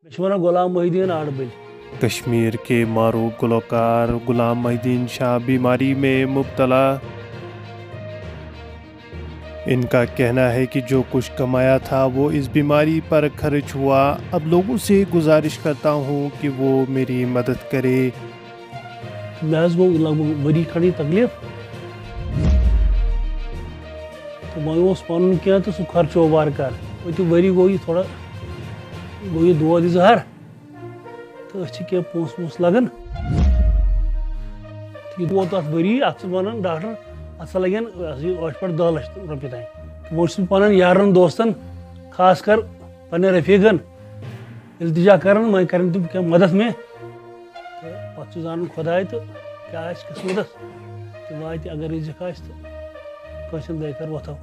गुलाम मोहिद्दीन आड़बल। कश्मीर के मारूफ गुलकार गुलाम मोहिद्दीन शाह बीमारी में मुब्तला। इनका कहना है कि जो कुछ कमाया था वो इस बीमारी पर खर्च हुआ। अब लोगों से गुजारिश करता हूँ कि वो मेरी मदद करे। मैं गो लगभग वरी खड़ी तकलीफ तो मैं पन क्या तो सह खर्चो बार कर वो वरी गो ये थोड़ा गो ये दो जहर तो क्या पोस वोस लगन वो तथ वरी अत वन डॉक्टर अत लगन 10 लाख रुपये तान वो पन यारन दोस्तन खास कर पे रफीकन इल्तिजा कर मैं कर तुम क्या मदद में पे जान खुदाय तो क्या किस्मत तो वात अगर रिजक तो दे कर वथो।